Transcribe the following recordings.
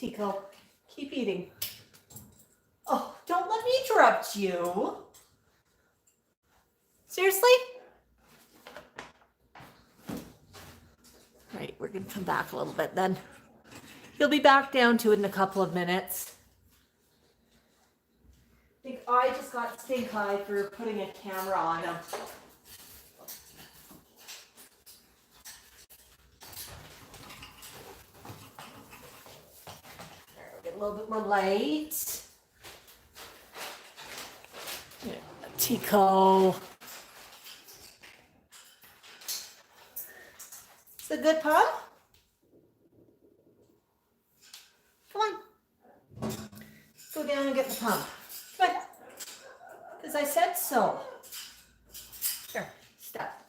Tycho. Keep eating. Oh, don't let me interrupt you. Seriously? Right, we're gonna come back a little bit then. He'll be back down to it in a couple of minutes. I think I just got stink eye for putting a camera on him. There, we'll get a little bit more light. Yeah, Tycho. Is it good, Pumm? Come on. Go down and get the pump. Come on. Because I said so. Here, step.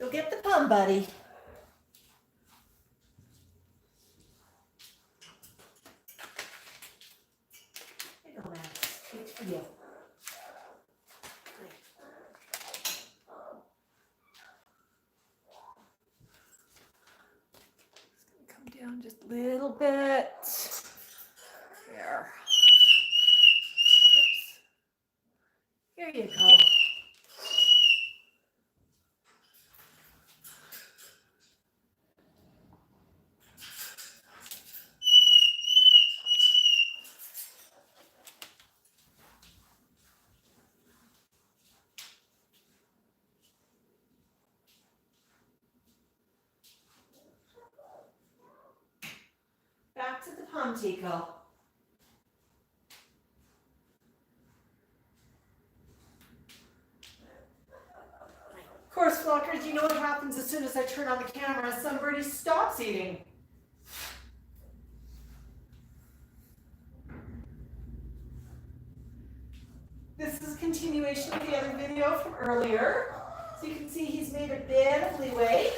Go get the pump, buddy. Here you go, Max. It's for you. Come down just a little bit. There. Oops. Here you go. Back to the pump, Tycho. Of course, flockers, you know what happens as soon as I turn on the camera. Somebody stops eating. This is a continuation of the other video from earlier. So you can see he's made a bit of leeway.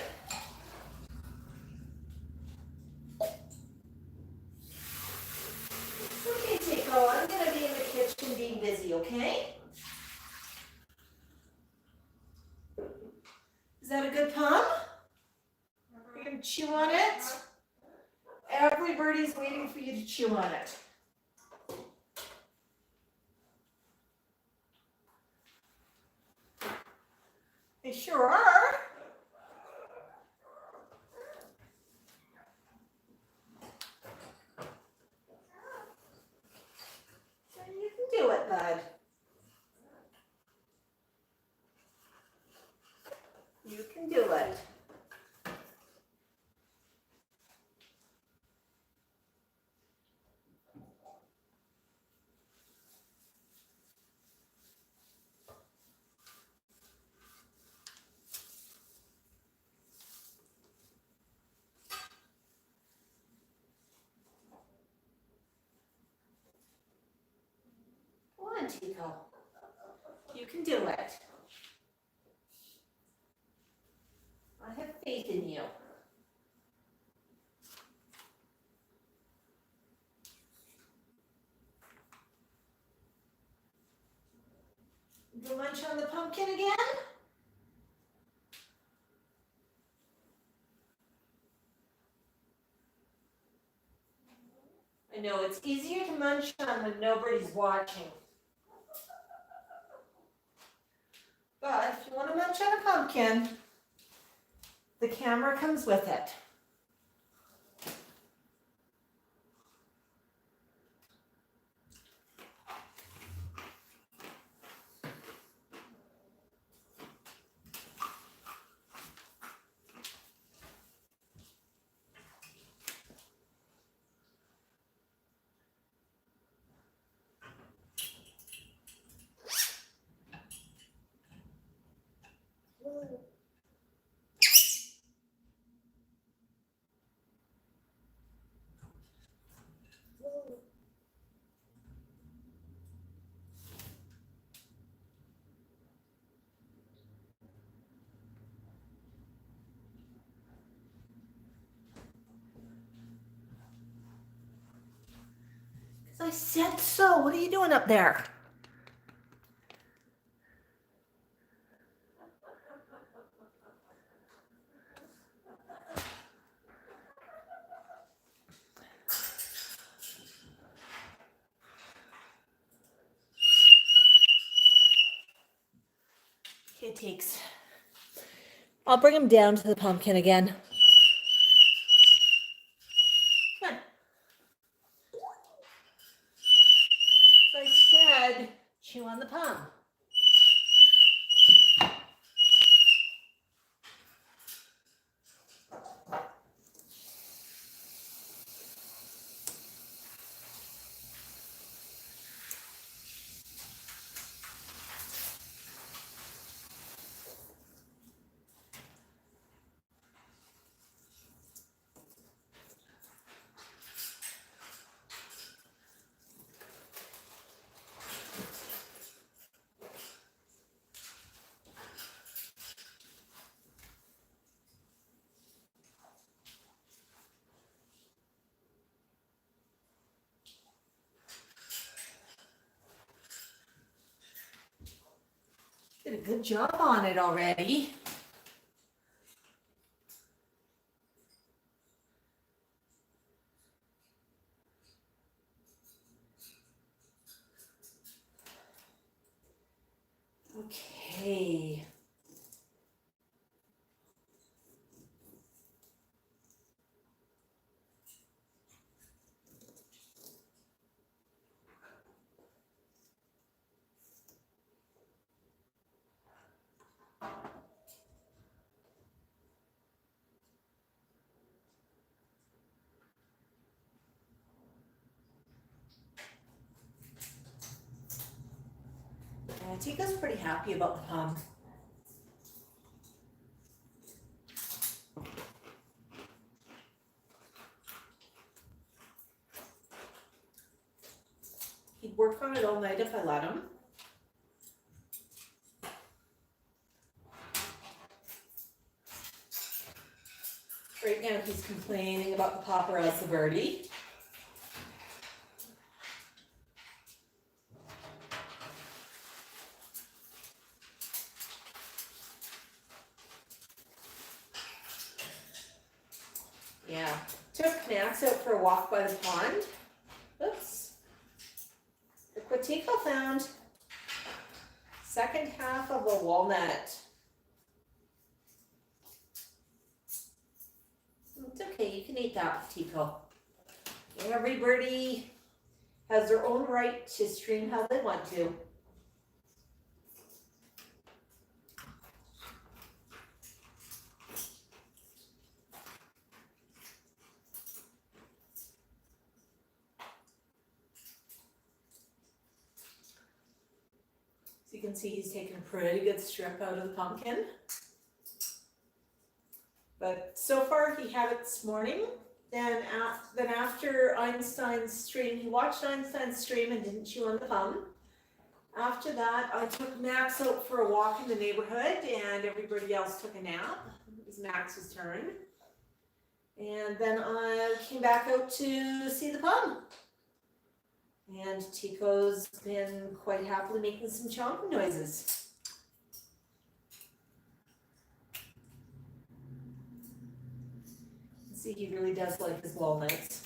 Okay, Tycho, I'm going to be in the kitchen being busy, okay? Is that a good pump? You're going to chew on it? Every birdie's waiting for you to chew on it. They sure are. So you can do it, bud. You can do it. Come on, Tycho. You can do it. I have faith in you. Go munch on the pumpkin again? I know it's easier to munch on when nobody's watching. But if you want to munch on a pumpkin, the camera comes with it. I said so. What are you doing up there? Okay, Teeks. I'll bring him down to the pumpkin again. Come on. So I said, chew on the Pumm. Did a good job on it already. Okay. Tycho's pretty happy about the Pumm. He'd work on it all night if I let him. Right now he's complaining about the paparazzi birdie. Yeah, took Max out for a walk by the pond. Oops. Look what Tycho found. Second half of a walnut. It's okay, you can eat that, Tycho. Everybody has their own right to stream how they want to. So you can see he's taken a pretty good strip out of the pumpkin. But so far he had it this morning. Then after Einstein's stream, he watched Einstein's stream and didn't chew on the Pumm. After that, I took Max out for a walk in the neighborhood and everybody else took a nap. It was Max's turn. And then I came back out to see the Pumm. And Tycho's been quite happily making some chomping noises. See, he really does like his walnuts.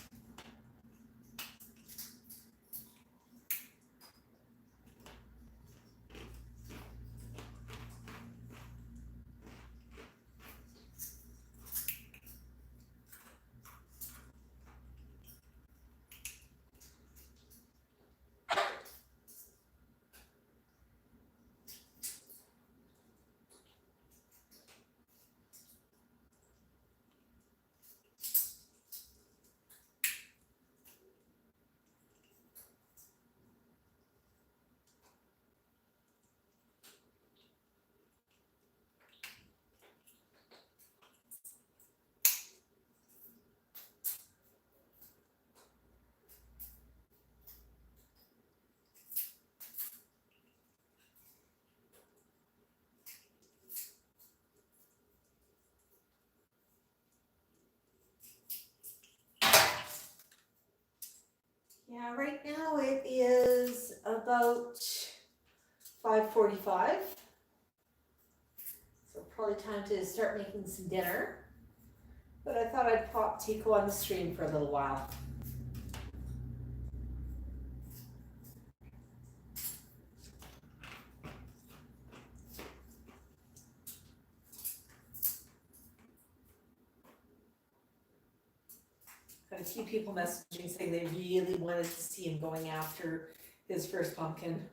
Yeah, right now 4:45. So probably time to start making some dinner. But I thought I'd pop Tycho on the stream for a little while. Had a few people messaging saying they really wanted to see him going after his first pumpkin.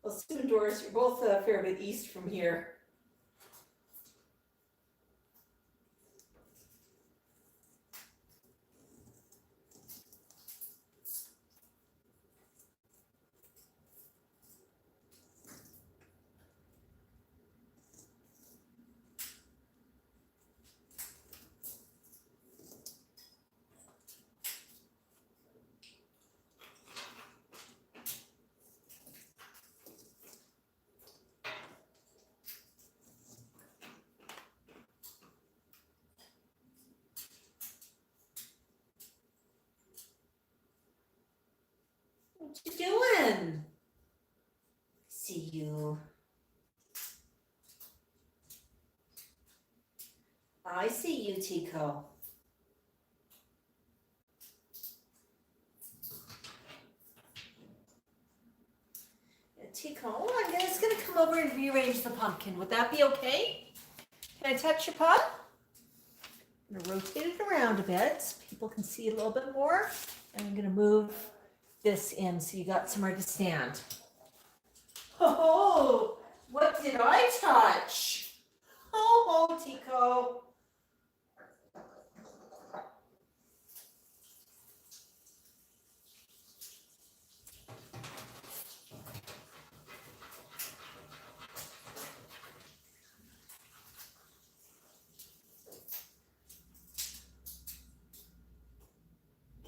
Well, Sue and Doris, you're both a fair bit east from here. What you doing? See you. I see you, Tycho. Tycho, I'm just gonna come over and rearrange the pumpkin. Would that be okay? Can I touch your pup? I'm gonna rotate it around a bit so people can see a little bit more. And I'm gonna move this in so you got somewhere to stand. Oh, what did I touch? Oh, Tycho.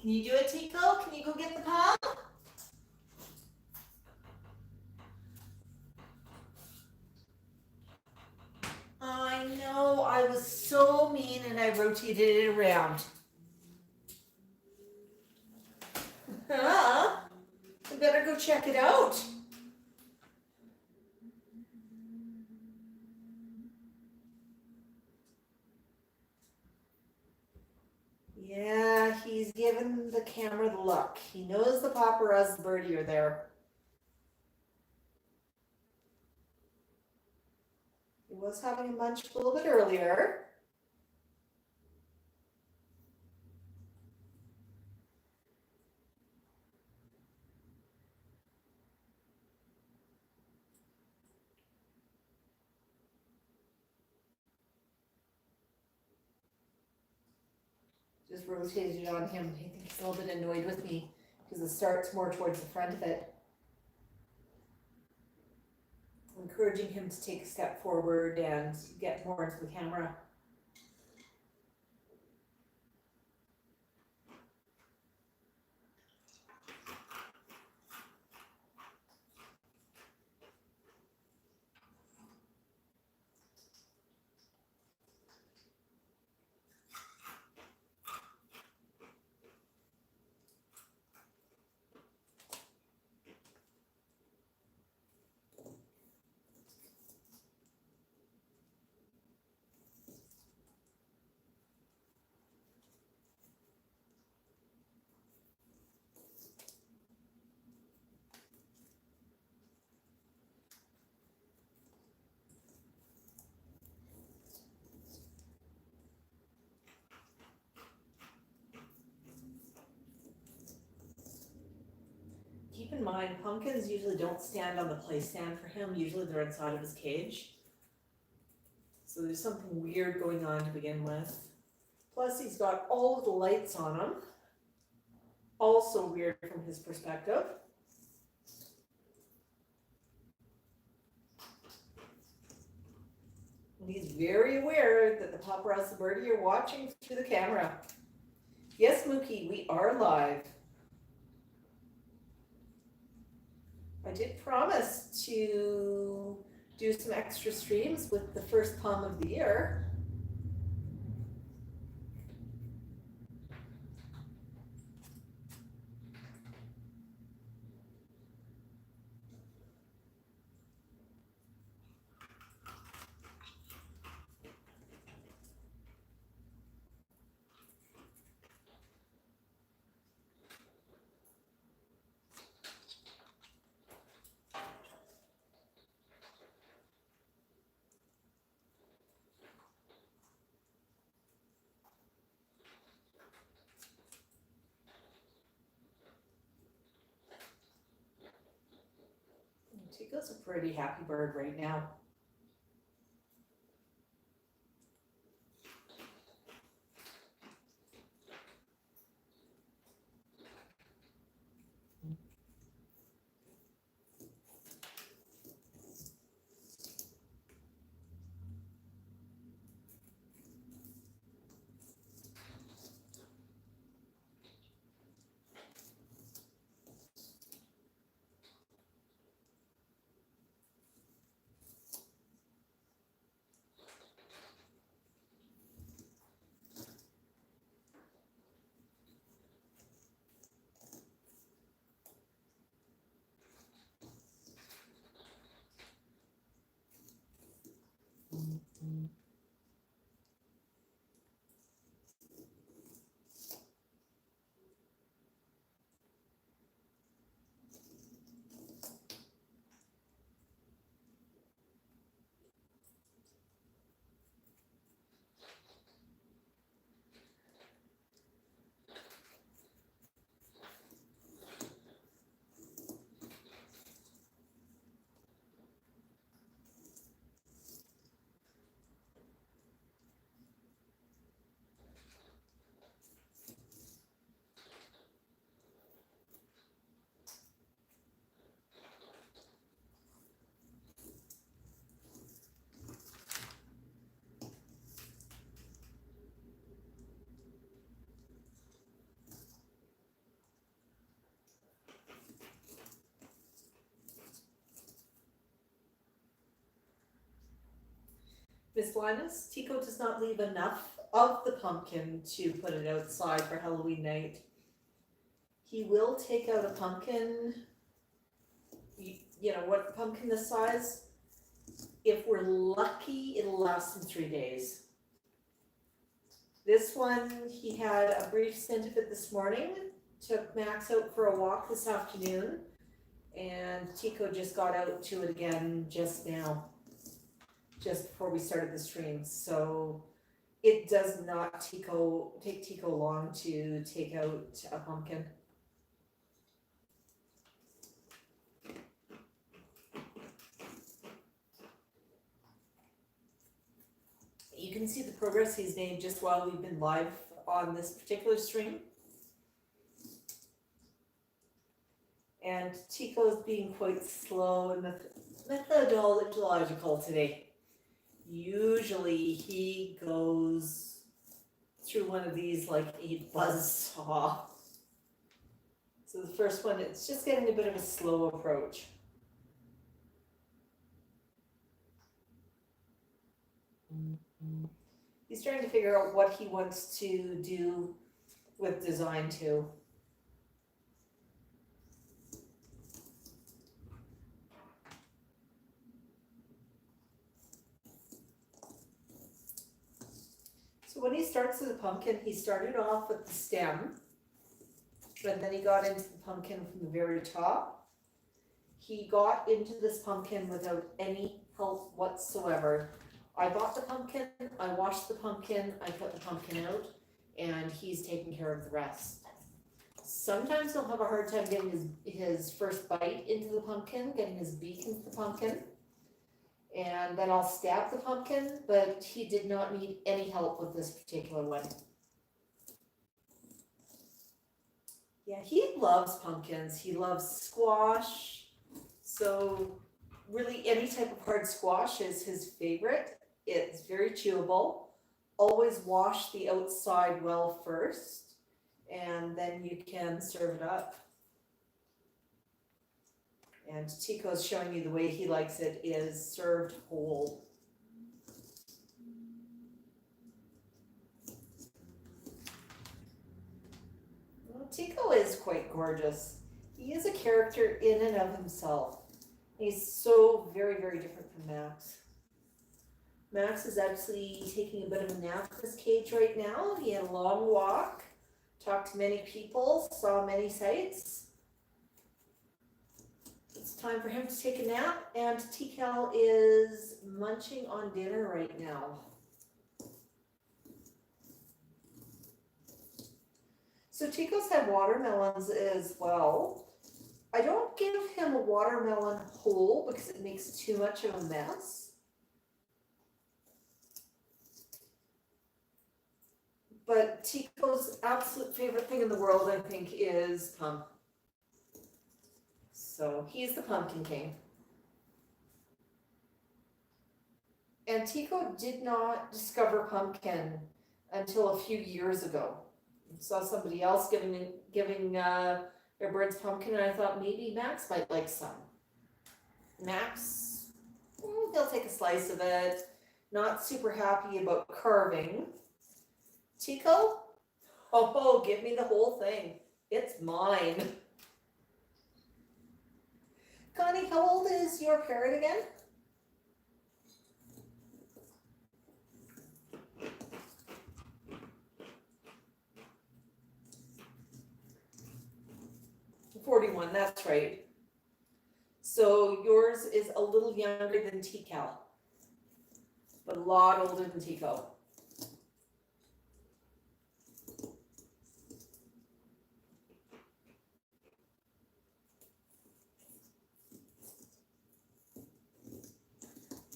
Can you do it, Tycho? Can you go get the Pumm? I know, I was so mean and I rotated it around. Huh? I better go check it out. Yeah, he's giving the camera the look. He knows the paparazzi birdie are there. He was having a munch a little bit earlier. Just rotated it on him. I think he's a little bit annoyed with me because it starts more towards the front of it. I'm encouraging him to take a step forward and get more into the camera. Keep in mind, pumpkins usually don't stand on the play stand for him. Usually they're inside of his cage. So there's something weird going on to begin with. Plus he's got all of the lights on him. Also weird from his perspective. And he's very aware that the paparazzi birdie are watching through the camera. Yes, Mookie, we are live. I did promise to do some extra streams with the first Pumm of the year. Tycho's a pretty happy bird right now. Miss Linus, Tycho does not leave enough of the pumpkin to put it outside for Halloween night. He will take out a pumpkin, you know, what pumpkin this size? If we're lucky, it'll last him 3 days. This one, he had a brief stint of it this morning, took Max out for a walk this afternoon, and Tycho just got out to it again just now, just before we started the stream. So it does not take Tycho long to take out a pumpkin. You can see the progress he's made just while we've been live on this particular stream. And Tycho's being quite slow and methodological today. Usually he goes through one of these like a buzzsaw. So the first one, it's just getting a bit of a slow approach. He's trying to figure out what he wants to do with design too. So when he starts with the pumpkin, he started off with the stem, and then he got into the pumpkin from the very top. He got into this pumpkin without any help whatsoever. I bought the pumpkin, I washed the pumpkin, I put the pumpkin out, and he's taking care of the rest. Sometimes he'll have a hard time getting his first bite into the pumpkin, getting his beak into the pumpkin. And then I'll stab the pumpkin, but he did not need any help with this particular one. Yeah, he loves pumpkins. He loves squash. So really any type of hard squash is his favorite. It's very chewable. Always wash the outside well first, and then you can serve it up. And Tycho's showing you the way he likes it is served whole. Well, Tycho is quite gorgeous. He is a character in and of himself. He's so very, very different from Max. Max is actually taking a bit of a nap in his cage right now. He had a long walk, talked to many people, saw many sights. It's time for him to take a nap, and Tycho is munching on dinner right now. So Tycho's had watermelons as well. I don't give him a watermelon whole because it makes too much of a mess. But Tico's absolute favorite thing in the world, I think, is Pumm. So he's the pumpkin king. And Tico did not discover pumpkin until a few years ago. I saw somebody else giving their birds pumpkin, and I thought maybe Max might like some. Max, he'll take a slice of it. Not super happy about carving. Tico, oh, give me the whole thing. It's mine. Connie, how old is your parrot again? $41, that's right. So yours is a little younger than Tical, but a lot older than Tico.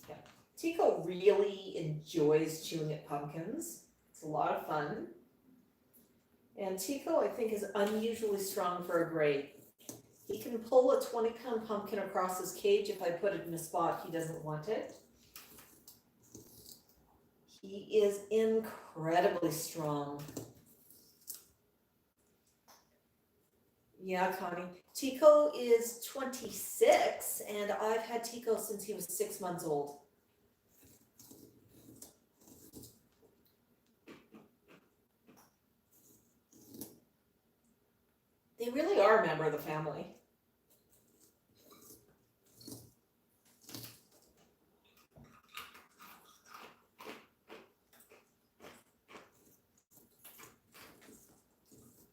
Yeah. Tico really enjoys chewing at pumpkins. It's a lot of fun. And Tico, I think, is unusually strong for a gray. He can pull a 20-pound pumpkin across his cage if I put it in a spot he doesn't want it. He is incredibly strong. Yeah, Connie. Tico is 26, and I've had Tico since he was 6 months old. They really are a member of the family.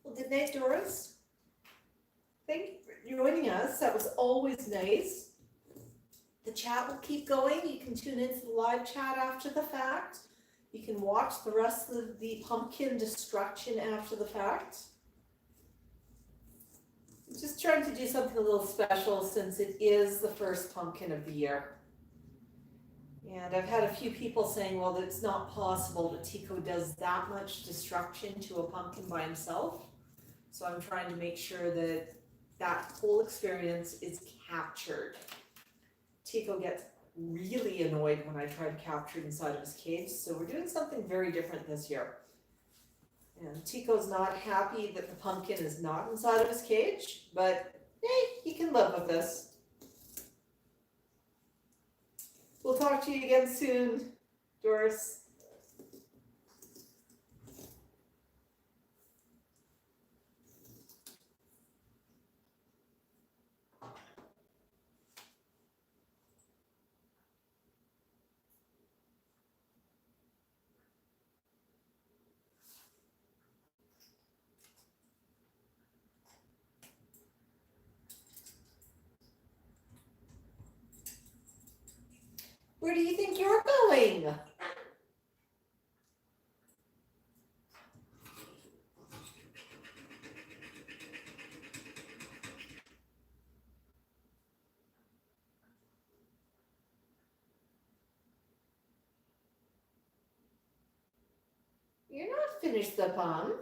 Well, good night, Doris. Thank you for joining us. That was always nice. The chat will keep going. You can tune into the live chat after the fact. You can watch the rest of the pumpkin destruction after the fact. Just trying to do something a little special since it is the first pumpkin of the year. And I've had a few people saying, well, it's not possible that Tico does that much destruction to a pumpkin by himself. So I'm trying to make sure that that whole experience is captured. Tico gets really annoyed when I try to capture it inside of his cage, so we're doing something very different this year. And Tico's not happy that the pumpkin is not inside of his cage, but hey, he can live with this. We'll talk to you again soon, Doris. Where do you think you're going? You're not finished the Pumm.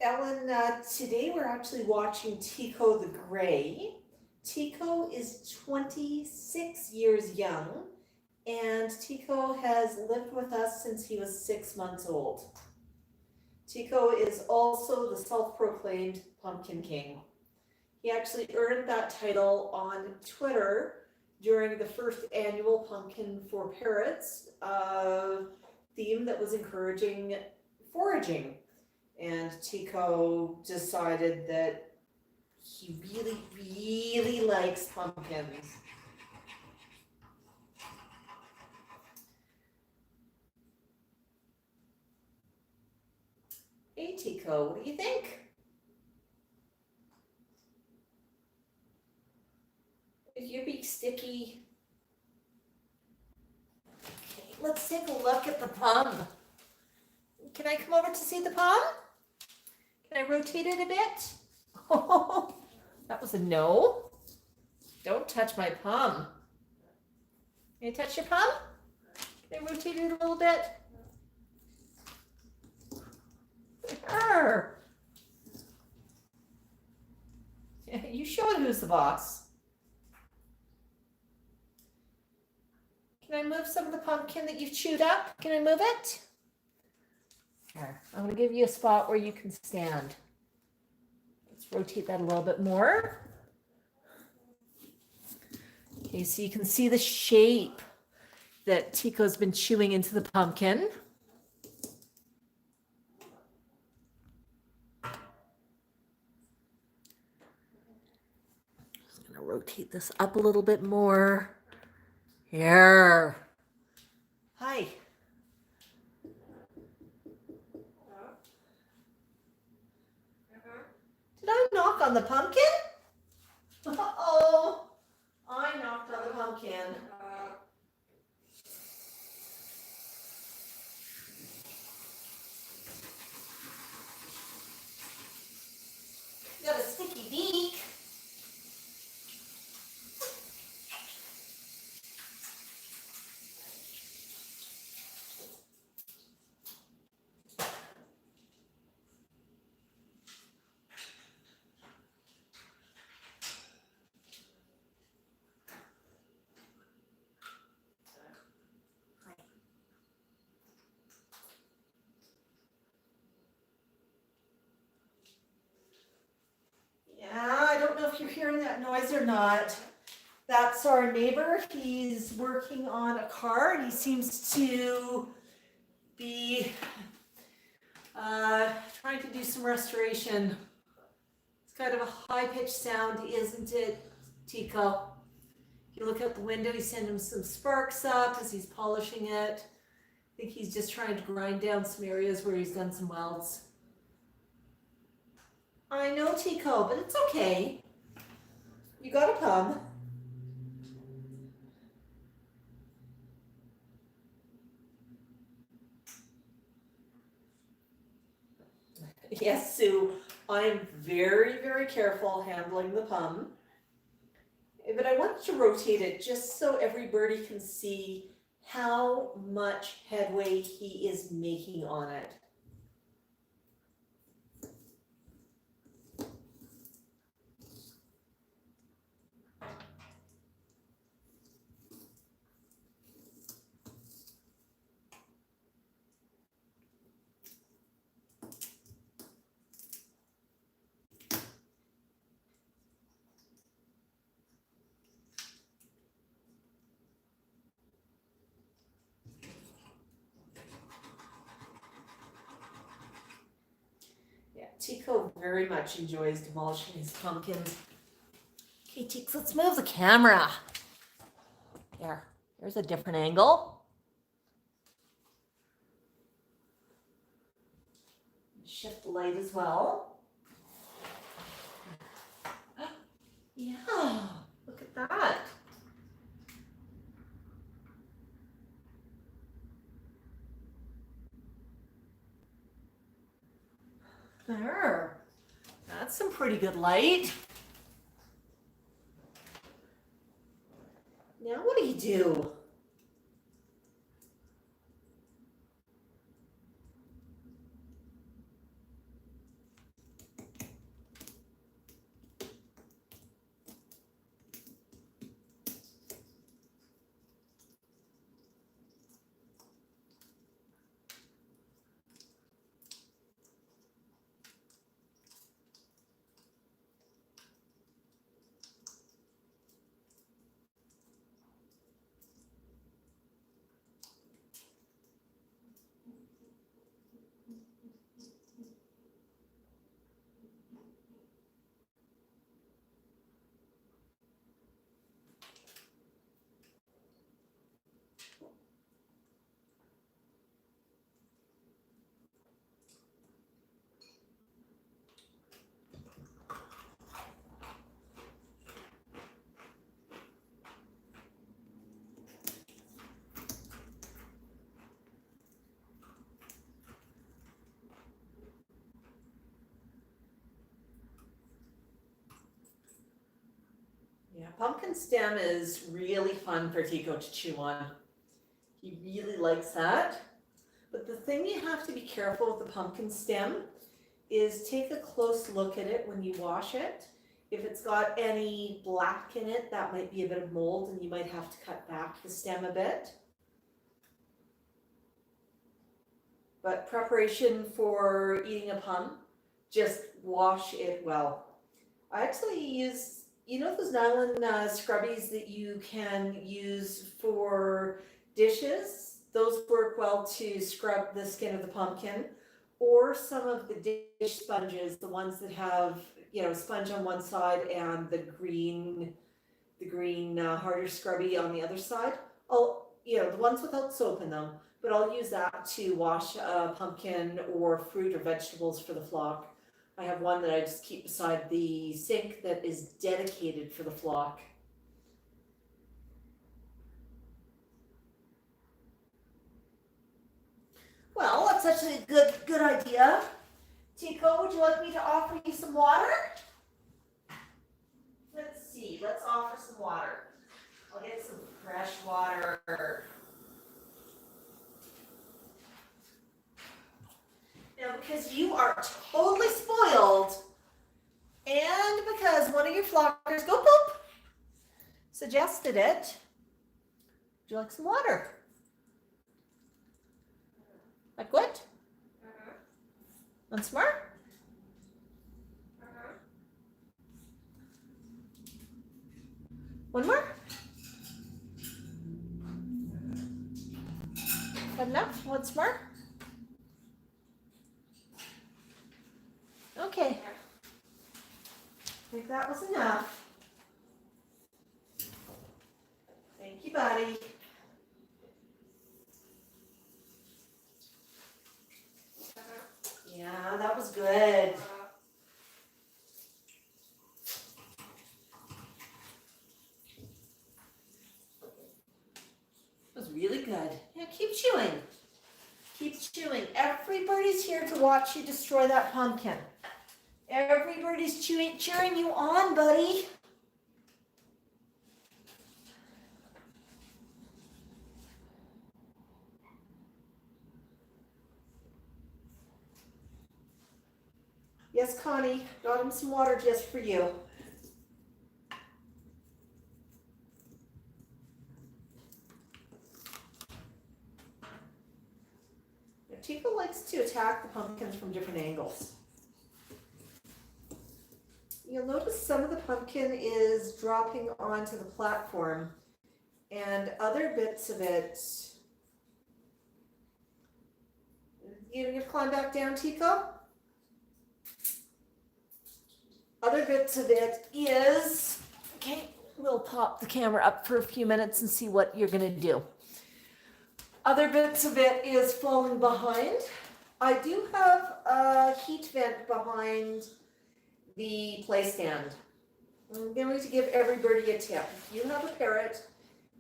Ellen, today we're actually watching Tico the Gray. Tico is 26 years young, and Tico has lived with us since he was 6 months old. Tico is also the self-proclaimed Pumpkin King. He actually earned that title on Twitter during the first annual Pumpkin for Parrots theme that was encouraging foraging. And Tycho decided that He really, really likes pumpkins. Hey, Tycho, what do you think? Is your beak sticky? Okay, let's take a look at the Pumm. Can I come over to see the Pumm? Can I rotate it a bit? Oh, that was a no. Don't touch my Pumm. Can I touch your Pumm? Can I rotate it a little bit? Arr. You show it who's the boss. Can I move some of the pumpkin that you've chewed up? Can I move it? Here, I'm going to give you a spot where you can stand. Let's rotate that a little bit more. Okay, so you can see the shape that Tycho's been chewing into the pumpkin. Just going to rotate this up a little bit more. Here. Hi. Did I knock on the pumpkin? Uh-oh. I knocked on the pumpkin. Got a sticky beak. Yeah, I don't know if you're hearing that noise or not. That's our neighbor. He's working on a car and he seems to be trying to do some restoration. It's kind of a high-pitched sound, isn't it, Tycho? If you look out the window, he's sending some sparks up as he's polishing it. I think he's just trying to grind down some areas where he's done some welds. I know, Tycho, but it's okay. You got a Pumm. Yes, Sue, I'm very, very careful handling the Pumm. But I wanted to rotate it just so everybody can see how much headway he is making on it. Yeah, Tycho very much enjoys demolishing his pumpkins. Okay, Tycho, let's move the camera. There's a different angle. Shift the light as well. Yeah, look at that. There. That's some pretty good light. Now what do you do? pumpkin stem is really fun for Tycho to chew on. He really likes that. But the thing you have to be careful with the pumpkin stem is take a close look at it when you wash it. If it's got any black in it, that might be a bit of mold and you might have to cut back the stem a bit. But preparation for eating a pumm, just wash it well. I actually use, you know those nylon scrubbies that you can use for dishes? Those work well to scrub the skin of the pumpkin, or some of the dish sponges, the ones that have, you know, sponge on one side and the green harder scrubby on the other side. The ones without soap in them, but I'll use that to wash a pumpkin or fruit or vegetables for the flock. I have one that I just keep beside the sink that is dedicated for the flock. Well, that's actually a good idea. Tycho, would you like me to offer you some water? Let's see, let's offer some water. I'll get some fresh water. Now, because you are totally spoiled, and because one of your flockers, go poop, suggested it, would you like some water? Like what? Once more? One more? Enough? Once more? Okay. I think that was enough. Thank you, buddy. Yeah, that was good. It was really good. Yeah, keep chewing. Keep chewing. Everybody's here to watch you destroy that pumpkin. Everybody's cheering you on, buddy. Yes, Connie, got him some water just for you. Tycho likes to attack the pumpkins from different angles. You'll notice some of the pumpkin is dropping onto the platform, and other bits of it. You gonna climb back down, Tycho? Other bits of it is, okay, we'll pop the camera up for a few minutes and see what you're gonna do. Other bits of it is falling behind. I do have a heat vent behind the play stand. I'm going to give everybody a tip. If you have a parrot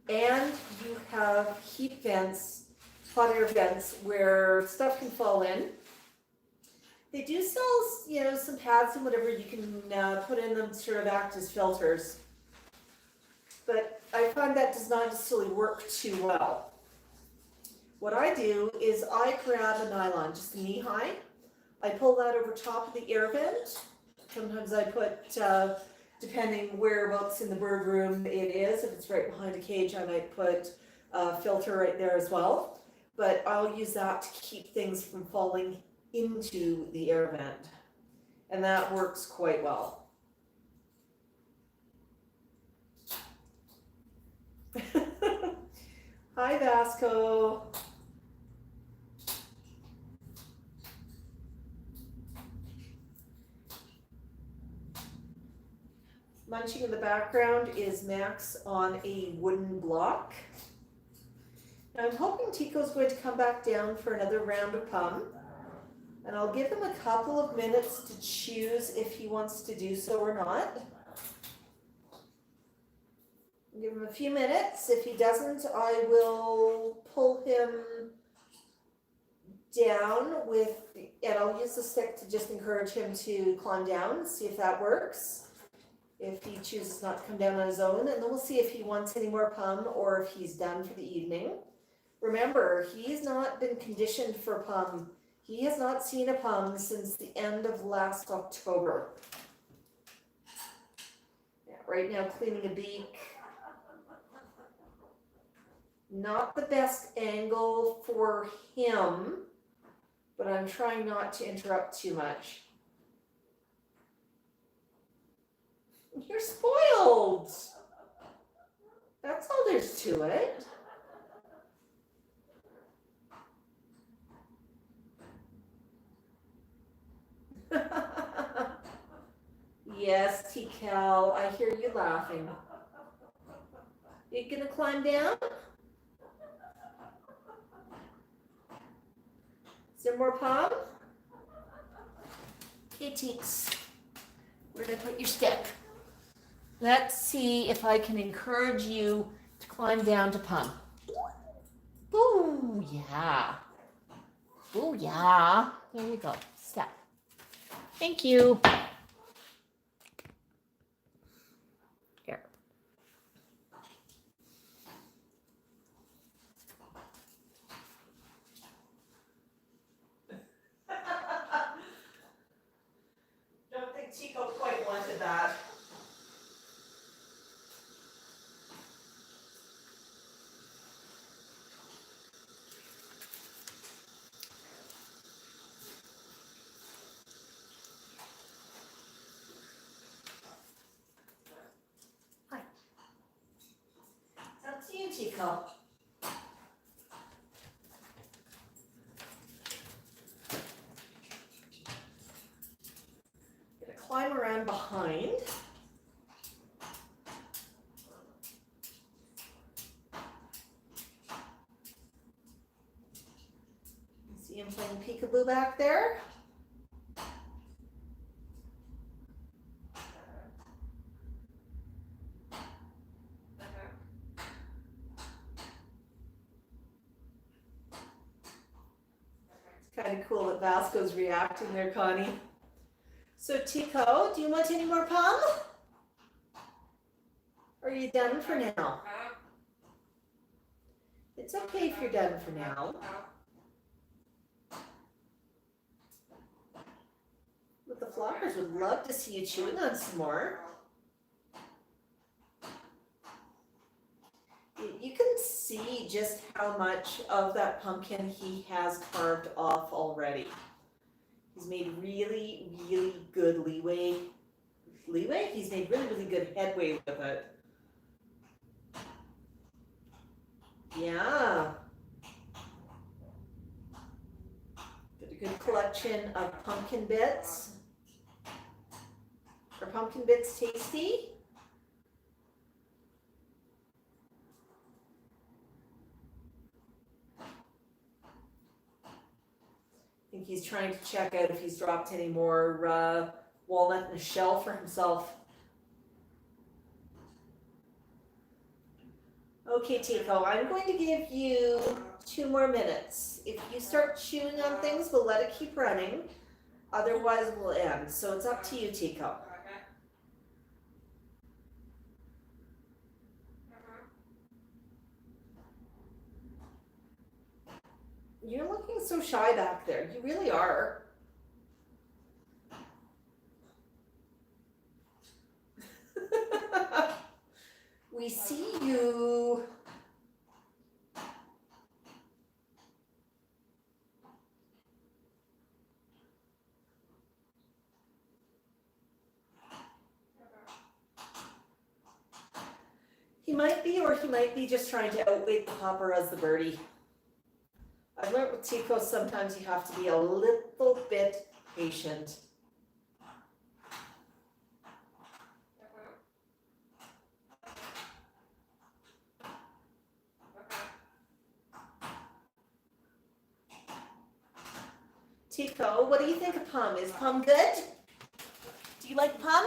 and you have heat vents, hot air vents where stuff can fall in, they do sell, some pads and whatever you can put in them to sort of act as filters. But I find that does not necessarily work too well. What I do is I grab a nylon, just knee high. I pull that over top of the air vent. Sometimes I put, depending whereabouts in the bird room it is, if it's right behind a cage, I might put a filter right there as well. But I'll use that to keep things from falling into the air vent. And that works quite well. Hi, Vasco. Munching in the background is Max on a wooden block. Now I'm hoping Tycho's going to come back down for another round of Pumm. And I'll give him a couple of minutes to choose if he wants to do so or not. I'll give him a few minutes. If he doesn't, I will pull him down and I'll use the stick to just encourage him to climb down and see if that works. if he chooses not to come down on his own, and then we'll see if he wants any more Pumm or if he's done for the evening. Remember, he's not been conditioned for Pumm. He has not seen a Pumm since the end of last October. Yeah, right now cleaning a beak. Not the best angle for him, but I'm trying not to interrupt too much. You're spoiled. That's all there's to it. Yes, T-Cal, I hear you laughing. You gonna climb down? Is there more Pumm? Okay, Teeks. Where did I put your stick? Let's see if I can encourage you to climb down to Pumm. Ooh, yeah. Ooh, yeah. There you go. Step. Thank you. Here. Don't think Tycho quite wanted that. Hi. It's up to you, Tycho. Gonna climb around behind. See him playing peekaboo back there? It's kind of cool that Vasco's reacting there, Connie. So Tycho, do you want any more Pumm? Or are you done for now? It's okay if you're done for now. But the flockers would love to see you chewing on some more. You can see just how much of that pumpkin he has carved off already. He's made really, really good leeway. He's made really, really good headway with it. Yeah. Got a good collection of pumpkin bits. Are pumpkin bits tasty? I think he's trying to check out if he's dropped any more walnut in a shell for himself. Okay, Tycho, I'm going to give you 2 more minutes. If you start chewing on things, we'll let it keep running. Otherwise, we'll end. So it's up to you, Tycho. You're looking so shy back there. You really are. We see you. He might be, or he might be just trying to outweight the popper as the birdie. I've learned with Tycho, sometimes you have to be a little bit patient. Tycho, what do you think of Pumm? Is Pumm good? Do you like Pumm?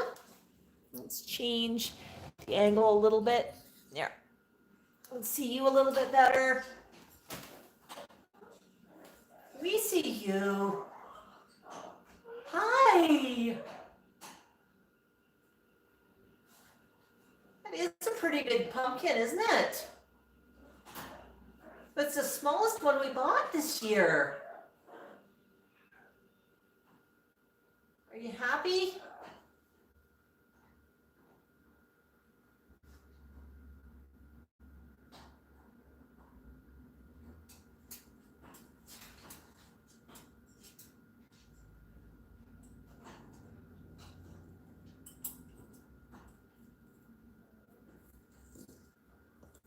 Let's change the angle a little bit. There. Let's see you a little bit better. We see you. Hi. pretty big pumpkin, isn't it? It's the smallest one we bought this year. Are you happy?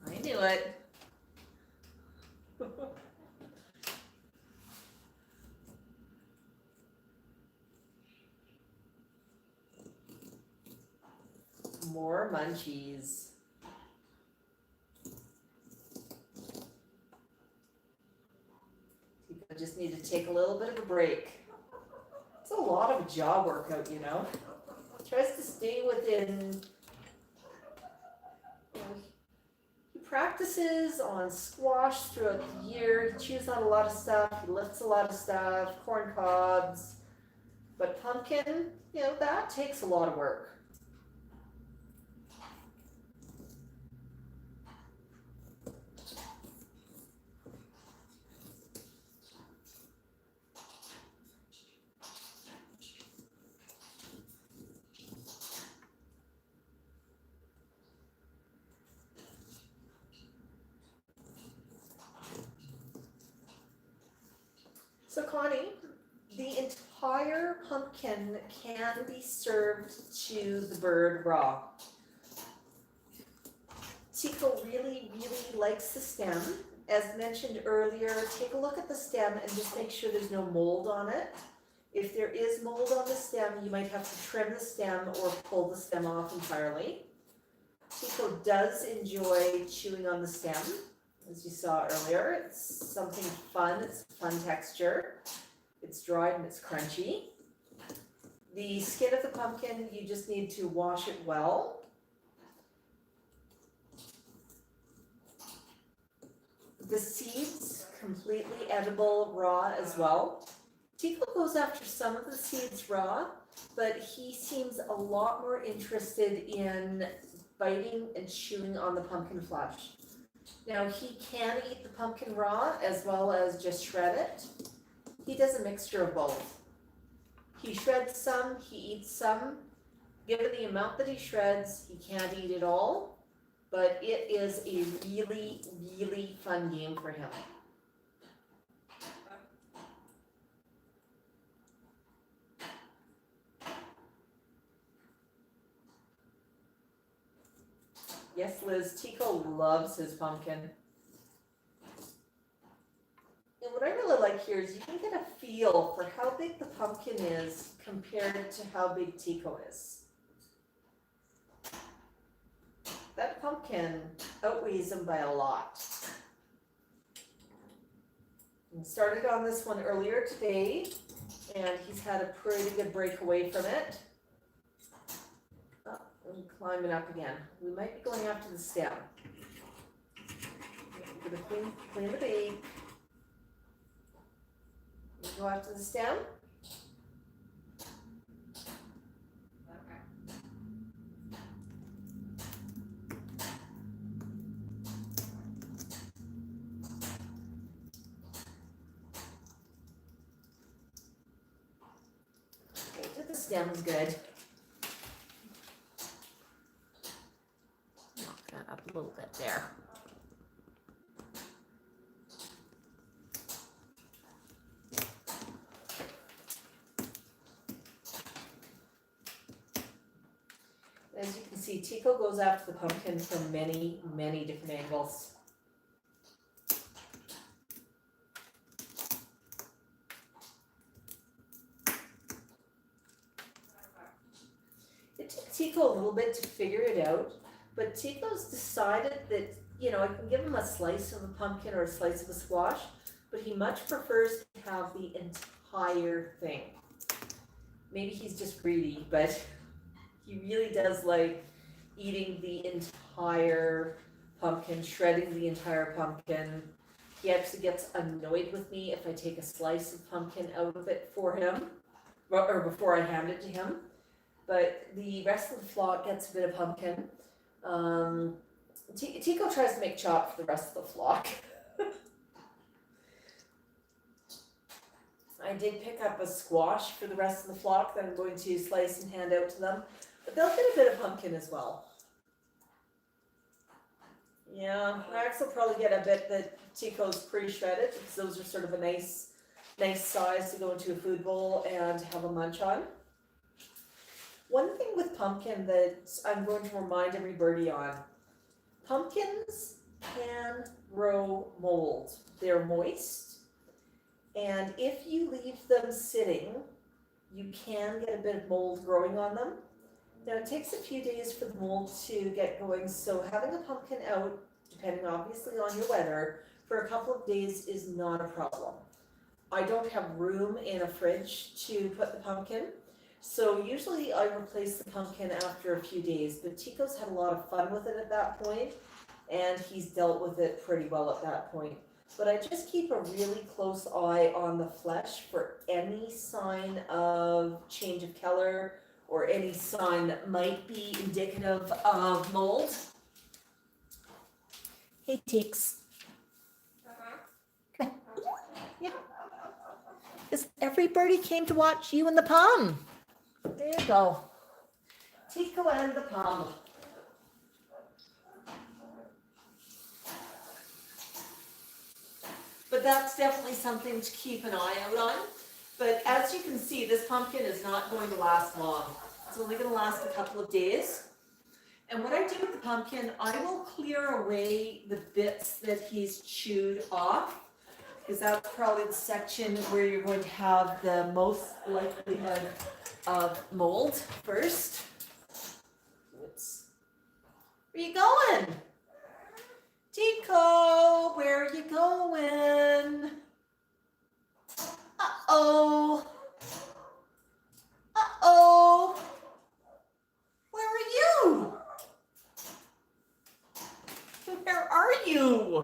I knew it. More munchies. People just need to take a little bit of a break. It's a lot of jaw workout, you know. Tries to stay within. He practices on squash throughout the year. He chews on a lot of stuff. He lifts a lot of stuff. Corn cobs, but pumpkin, that takes a lot of work. So Connie, the entire pumpkin can be served to the bird raw. Tycho really, really likes the stem. As mentioned earlier, take a look at the stem and just make sure there's no mold on it. If there is mold on the stem, you might have to trim the stem or pull the stem off entirely. Tycho does enjoy chewing on the stem. As you saw earlier, it's something fun, it's a fun texture. It's dried and it's crunchy. The skin of the pumpkin, you just need to wash it well. The seeds, completely edible raw as well. Tycho goes after some of the seeds raw, but he seems a lot more interested in biting and chewing on the pumpkin flesh. Now, he can eat the pumpkin raw as well as just shred it. He does a mixture of both. He shreds some, he eats some. Given the amount that he shreds, he can't eat it all, but it is a really, really fun game for him. Yes, Liz, Tycho loves his pumpkin. And what I really like here is you can get a feel for how big the pumpkin is compared to how big Tycho is. That pumpkin outweighs him by a lot. We started on this one earlier today, and he's had a pretty good break away from it. I'm climbing up again. We might be going after the stem. We're gonna clean the bait. We go after the stem. Okay, the stem's good. Up a little bit there. As you can see, Tycho goes after the pumpkin from many, many different angles. It took Tycho a little bit to figure it out. But Tycho's decided that, I can give him a slice of a pumpkin or a slice of a squash, but he much prefers to have the entire thing. Maybe he's just greedy, but he really does like eating the entire pumpkin, shredding the entire pumpkin. He actually gets annoyed with me if I take a slice of pumpkin out of it for him, or before I hand it to him. But the rest of the flock gets a bit of pumpkin. Tycho tries to make chop for the rest of the flock. I did pick up a squash for the rest of the flock that I'm going to slice and hand out to them. But they'll get a bit of pumpkin as well. Yeah, Max will probably get a bit that Tycho's pre-shredded because those are sort of a nice size to go into a food bowl and have a munch on. One thing with pumpkin that I'm going to remind everybody on, pumpkins can grow mold. They're moist, and if you leave them sitting, you can get a bit of mold growing on them. Now it takes a few days for the mold to get going, so having a pumpkin out, depending obviously on your weather, for a couple of days is not a problem. I don't have room in a fridge to put the pumpkin, so usually I replace the pumpkin after a few days, but Tycho's had a lot of fun with it at that point, and he's dealt with it pretty well at that point. But I just keep a really close eye on the flesh for any sign of change of color or any sign that might be indicative of mold. Hey, Teeks. Come on. Yeah. Because everybody came to watch you and the Pumm. There you go. Tycho and the Pumm. But that's definitely something to keep an eye out on. But as you can see, this pumpkin is not going to last long. It's only going to last a couple of days. And what I do with the pumpkin, I will clear away the bits that he's chewed off, because that's probably the section where you're going to have the most likelihood of mold first. Oops. Where are you going? Tycho, where are you going? Uh-oh. Uh-oh. Where are you? Where are you?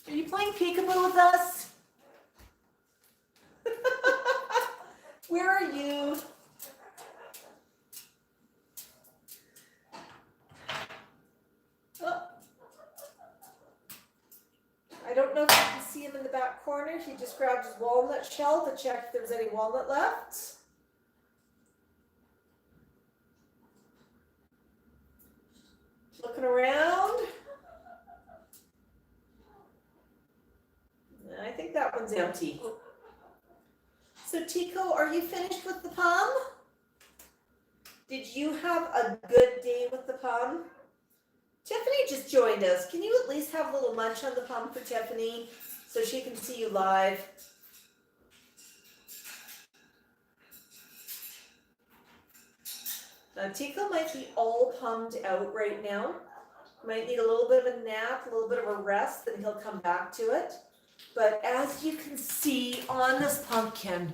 Are you playing peekaboo with us? Where are you? Oh. I don't know if you can see him in the back corner. He just grabbed his walnut shell to check if there's any walnut left. Looking around. I think that one's empty. So Tycho, are you finished with the Pumm? Did you have a good day with the Pumm? Tiffany just joined us. Can you at least have a little munch on the Pumm for Tiffany so she can see you live? Now Tycho might be all pummed out right now. Might need a little bit of a nap, a little bit of a rest, then he'll come back to it. But as you can see on this pumpkin,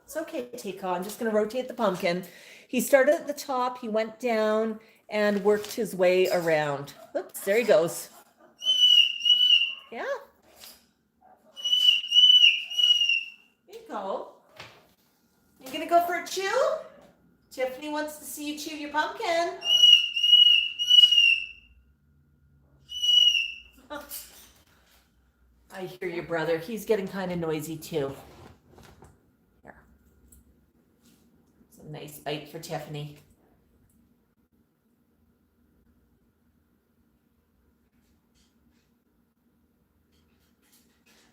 it's okay, Tycho, I'm just going to rotate the pumpkin. He started at the top, he went down and worked his way around. Oops, there he goes. Yeah. There you go. You going to go for a chew? Tiffany wants to see you chew your pumpkin. I hear your brother. He's getting kind of noisy too. Here. It's a nice bite for Tiffany.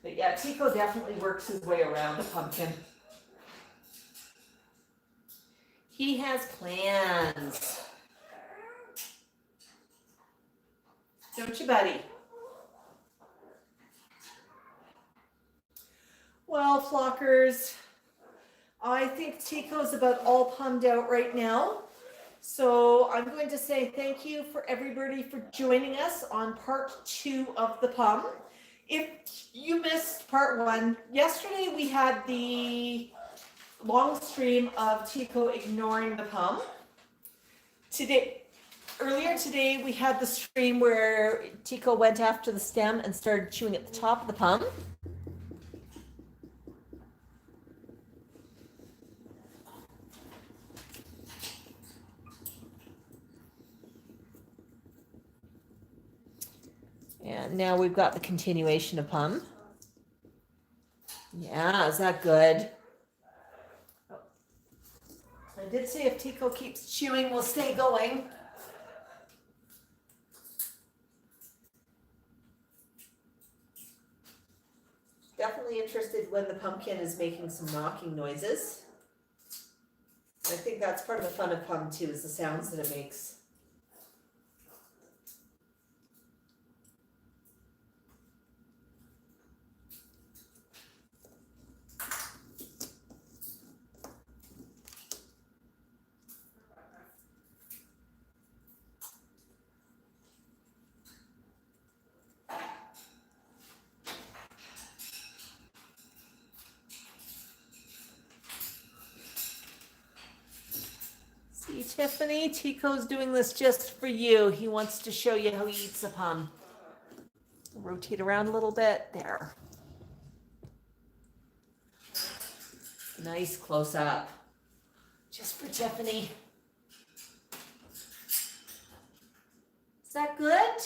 But yeah, Tycho definitely works his way around the pumpkin. He has plans. Don't you, buddy? Well, flockers, I think Tycho's about all pummed out right now. So I'm going to say thank you for everybody for joining us on part 2 of the Pumm. If you missed part 1, yesterday we had the long stream of Tycho ignoring the Pumm. Earlier today, we had the stream where Tycho went after the stem and started chewing at the top of the Pumm. now we've got the continuation of Pumm. Yeah, is that good? I did say if Tycho keeps chewing, we'll stay going. Definitely interested when the pumpkin is making some knocking noises. I think that's part of the fun of Pumm too, is the sounds that it makes. See, Tiffany, Tycho's doing this just for you. He wants to show you how he eats a Pumm. Rotate around a little bit. There. Nice close up. Just for Tiffany. Is that good?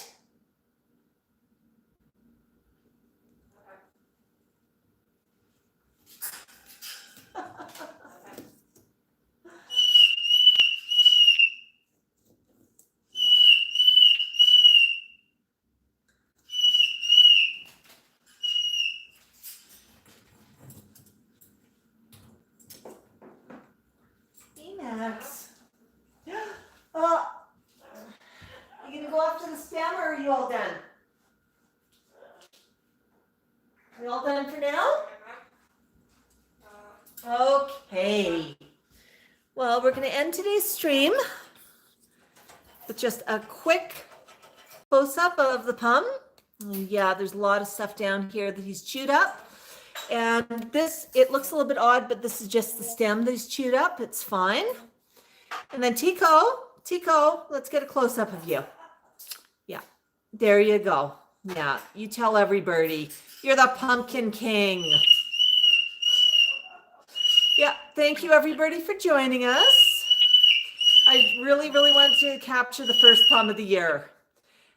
Max. Oh, you gonna go after the stem, or are you all done? Are you all done for now? Okay. Well, we're gonna end today's stream with just a quick close-up of the Pumm. Yeah, there's a lot of stuff down here that he's chewed up. And this, it looks a little bit odd, but this is just the stem that he's chewed up. It's fine. And then Tycho, let's get a close-up of you. Yeah, there you go. Yeah, you tell everybody. You're the Pumpkin King. Yeah, thank you everybody for joining us. I really, really wanted to capture the first Pumm of the year.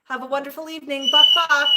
Have a wonderful evening. Buck, buck.